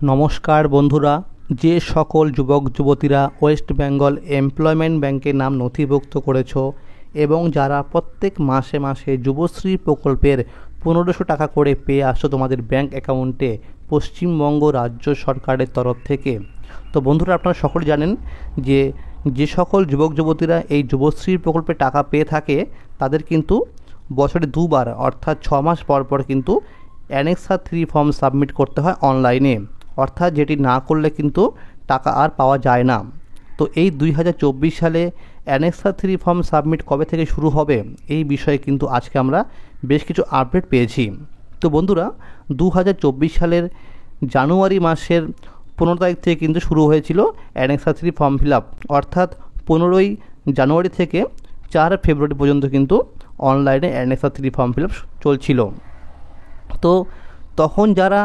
নমস্কার বন্ধুরা, যে সকল যুবক যুবতীরা ওয়েস্ট বেঙ্গল এমপ্লয়মেন্ট ব্যাংকের নাম নথিভুক্ত করেছো এবং যারা প্রত্যেক মাসে মাসে যুবশ্রী প্রকল্পের 1500 টাকা করে পেয়ে আসছো তোমাদের ব্যাংক অ্যাকাউন্টে পশ্চিমবঙ্গ রাজ্য সরকারের তরফ থেকে। তো বন্ধুরা, আপনারা সকলে জানেন যে সকল যুবক যুবতীরা এই যুবশ্রী প্রকল্পে টাকা পেয়ে থাকে তাদের কিন্তু বছরে দুবার অর্থাৎ 6 মাস পর পর কিন্তু অ্যানেক্সার 3 ফর্ম সাবমিট করতে হয় অনলাইনে, অর্থাৎ যেটি না করলে কিন্তু টাকা আর পাওয়া যায় না। তো এই 2024 সালে অ্যানেক্সার 3 ফর্ম সাবমিট কবে থেকে শুরু হবে এই বিষয়ে কিন্তু আজকে আমরা বেশ কিছু আপডেট পেয়েছি। তো বন্ধুরা, 2024 সালের জানুয়ারি মাসের 15 তারিখ থেকে কিন্তু শুরু হয়েছিল অ্যানেক্সার 3 ফর্ম ফিল আপ, অর্থাৎ 15ই জানুয়ারি থেকে 4 ফেব্রুয়ারি পর্যন্ত কিন্তু অনলাইনে অ্যানেক্সার 3 ফর্ম ফিল আপ চলছিল। তো তখন যারা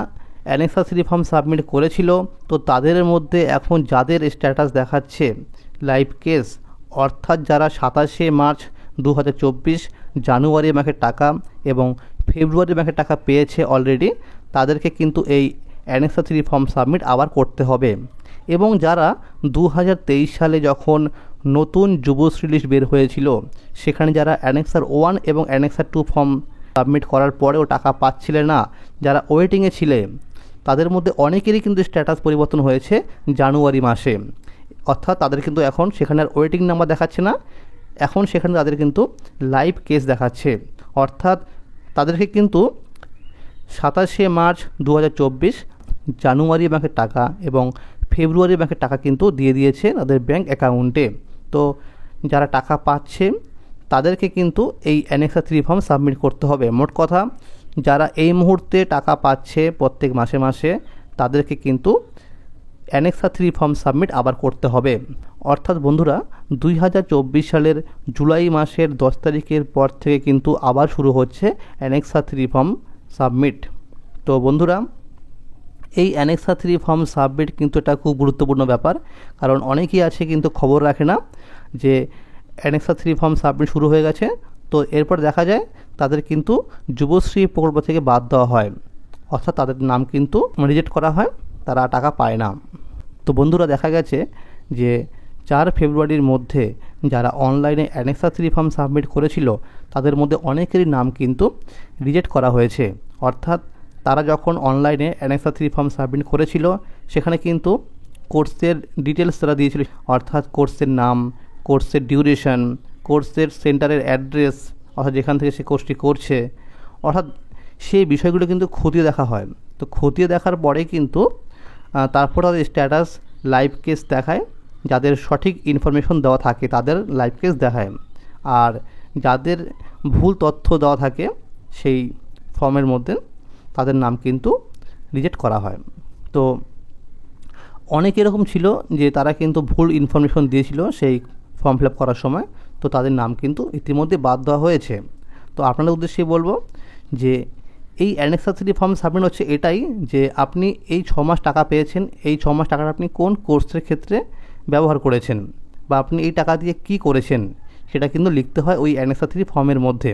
অ্যানেক্সার 3 ফর্ম সাবমিট করেছিল তো তাদের মধ্যে এখন যাদের স্ট্যাটাস দেখাচ্ছে লাইভ কেস, অর্থাৎ যারা 27শে মার্চ 2024 জানুয়ারি মাসে টাকা এবং ফেব্রুয়ারি মাসে টাকা পেয়েছে অলরেডি, তাদেরকে কিন্তু এই অ্যানেক্সার 3 ফর্ম সাবমিট আবার করতে হবে। এবং যারা 2023 সালে যখন নতুন যুবশ্রী লিস্ট বের হয়েছিল সেখানে যারা অ্যানেক্সার 1 এবং অ্যানেক্সার 2 ফর্ম সাবমিট করার পরেও টাকা পাচ্ছিলে না, যারা ওয়েটিংয়ে ছিলে, তাদের মধ্যে অনেকেরই কিন্তু স্ট্যাটাস পরিবর্তন হয়েছে জানুয়ারি মাসে, অর্থাৎ তাদের কিন্তু এখন সেখানে আর ওয়েটিং নাম্বার দেখাচ্ছে না, এখন সেখানে তাদের কিন্তু লাইভ কেস দেখাচ্ছে। অর্থাৎ তাদেরকে কিন্তু 27শে মার্চ 2024 জানুয়ারি ব্যাংকের টাকা এবং ফেব্রুয়ারি ব্যাংকের টাকা কিন্তু দিয়ে দিয়েছে তাদের ব্যাংক অ্যাকাউন্টে। তো যারা টাকা পাচ্ছে তাদেরকে কিন্তু এই অ্যানেক্সার 3 ফর্ম সাবমিট করতে হবে। মোট কথা, যারা এই মুহূর্তে টাকা পাচ্ছে প্রত্যেক মাসে মাসে তাদেরকে কিন্তু অ্যানেক্সার 3 ফর্ম সাবমিট আবার করতে হবে। অর্থাৎ বন্ধুরা, 2024 সালের জুলাই মাসের 10 তারিখের পর থেকে কিন্তু আবার শুরু হচ্ছে অ্যানেক্সার 3 ফর্ম সাবমিট। তো বন্ধুরা, এই অ্যানেক্সার 3 ফর্ম সাবমিট কিন্তু এটা খুব গুরুত্বপূর্ণ ব্যাপার, কারণ অনেকেই আছে কিন্তু খবর রাখে না যে অ্যানেক্সার 3 ফর্ম সাবমিট শুরু হয়ে গেছে। তো এরপর দেখা যায় তাদের কিন্তু যুবশ্রী প্রকল্প থেকে বাদ দেওয়া হয়, অর্থাৎ তাদের নাম কিন্তু রিজেক্ট করা হয়, তারা টাকা পায় না। তো বন্ধুরা, দেখা গেছে যে 4 ফেব্রুয়ারির মধ্যে যারা অনলাইনে অ্যানেক্সার 3 ফর্ম সাবমিট করেছিল তাদের মধ্যে অনেকেরই নাম কিন্তু রিজেক্ট করা হয়েছে। অর্থাৎ তারা যখন অনলাইনে অ্যানেক্সার 3 ফর্ম সাবমিট করেছিল সেখানে কিন্তু কোর্সের ডিটেলস তারা দিয়েছিল, অর্থাৎ কোর্সের নাম, কোর্সের ডিউরেশন, কোর্সের সেন্টারের অ্যাড্রেস, অর্থাৎ যেখান থেকে সে কোর্সটি করছে, অর্থাৎ সেই বিষয়গুলো কিন্তু খতিয়ে দেখা হয়। তো খতিয়ে দেখার পরে কিন্তু তারপর তাদের স্ট্যাটাস লাইভ কেস দেখায়, যাদের সঠিক ইনফরমেশন দেওয়া থাকে তাদের লাইভ কেস দেখায়, আর যাদের ভুল তথ্য দেওয়া থাকে সেই ফর্মের মধ্যে তাদের নাম কিন্তু রিজেক্ট করা হয়। তো অনেক এরকম ছিল যে তারা কিন্তু ভুল ইনফরমেশন দিয়েছিল সেই ফর্ম ফিল আপ করার সময়, তো তাদের নাম কিন্তু ইতিমধ্যে বাদ দেওয়া হয়েছে। তো আপনাদের উদ্দেশ্যে বলবো যে এই অ্যানেক্সার 3 ফর্ম সাবমিট হচ্ছে এটাই যে আপনি এই 6 মাস টাকা পেয়েছেন, এই 6 মাস টাকাটা আপনি কোন কোর্সের ক্ষেত্রে ব্যবহার করেছেন বা আপনি এই টাকা দিয়ে কি করেছেন সেটা কিন্তু লিখতে হয় ওই অ্যানেক্সার 3 ফর্মের মধ্যে।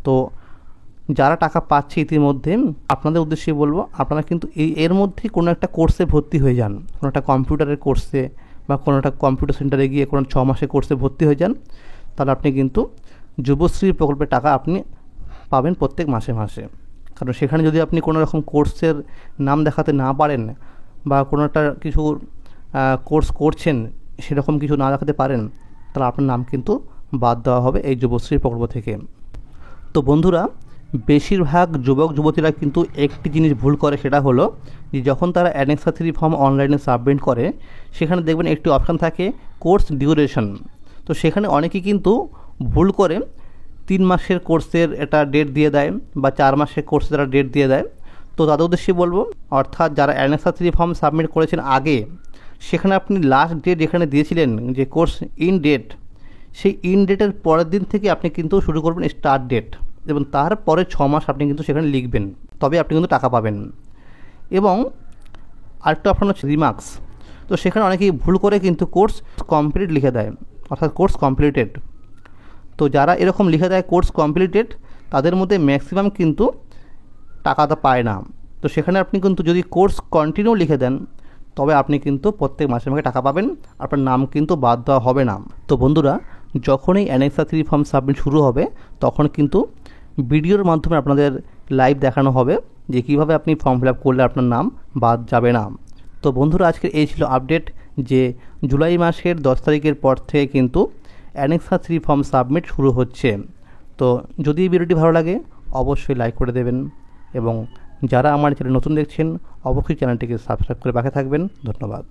তো যারা টাকা পাচ্ছে ইতিমধ্যে, আপনাদের উদ্দেশ্যে বলবো আপনারা কিন্তু এর মধ্যেই কোনো একটা কোর্সে ভর্তি হয়ে যান, কোনো একটা কম্পিউটারের কোর্সে বা কোনো একটা কম্পিউটার সেন্টারে গিয়ে কোনো 6 মাসের কোর্সে ভর্তি হয়ে যান, তাহলে আপনি কিন্তু যুবশ্রী প্রকল্পের টাকা আপনি পাবেন প্রত্যেক মাসে মাসে। কারণ সেখানে যদি আপনি কোনো রকম কোর্সের নাম দেখাতে না পারেন বা কোনো একটা কিছু কোর্স করছেন সেরকম কিছু না দেখাতে পারেন, তাহলে আপনার নাম কিন্তু বাদ দেওয়া হবে এই যুবশ্রী প্রকল্প থেকে। তো বন্ধুরা, বেশিরভাগ যুবক যুবতীরা কিন্তু একটি জিনিস ভুল করে, সেটা হলো যে যখন তারা অ্যানেক্সার 3 ফর্ম অনলাইনে সাবমিট করে সেখানে দেখবেন একটি অপশান থাকে কোর্স ডিউরেশন। তো সেখানে অনেকেই কিন্তু ভুল করে 3 মাসের কোর্সের একটা ডেট দিয়ে দেয় বা 4 মাসের কোর্সের একটা ডেট দিয়ে দেয়। তো তাদের উদ্দেশ্যে বলবো, অর্থাৎ যারা অ্যানেক্সার 3 ফর্ম সাবমিট করেছেন আগে, সেখানে আপনি লাস্ট ডেট যেখানে দিয়েছিলেন যে কোর্স ইন ডেট, সেই ইন ডেটের পরের দিন থেকে আপনি কিন্তু শুরু করবেন স্টার্ট ডেট, এবং তারপরে 6 মাস আপনি কিন্তু সেখানে লিখবেন, তবে আপনি কিন্তু টাকা পাবেন। এবং আরেকটা অপশন হচ্ছে রিমার্কস। তো সেখানে অনেকেই ভুল করে কিন্তু কোর্স কমপ্লিট লিখে দেয়, অর্থাৎ কোর্স কমপ্লিটেড। তো যারা এরকম লিখে দেয় কোর্স কমপ্লিটেড, তাদের মধ্যে ম্যাক্সিমাম কিন্তু টাকাটা পায় না। তো সেখানে আপনি কিন্তু যদি কোর্স কন্টিনিউ লিখে দেন তবে আপনি কিন্তু প্রত্যেক মাসে মাসে টাকা পাবেন, আপনার নাম কিন্তু বাদ দেওয়া হবে না। তো বন্ধুরা, যখনই অ্যানেক্সা 3 ফর্ম সাবমিট শুরু হবে তখন কিন্তু ভিডিওর মাধ্যমে আপনাদের লাইভ দেখানো হবে যে কীভাবে আপনি ফর্ম ফিল আপ করলে আপনার নাম বাদ যাবে না। তো বন্ধুরা, আজকের এই ছিল আপডেট যে জুলাই মাসের 10 তারিখের পর থেকে কিন্তু অ্যানেক্সা 3 ফর্ম সাবমিট শুরু হচ্ছে। তো যদি এই ভিডিওটি ভালো লাগে অবশ্যই লাইক করে দেবেন, এবং যারা আমার চ্যানেল নতুন দেখছেন অবশ্যই চ্যানেলটিকে সাবস্ক্রাইব করে পাশে থাকবেন। ধন্যবাদ।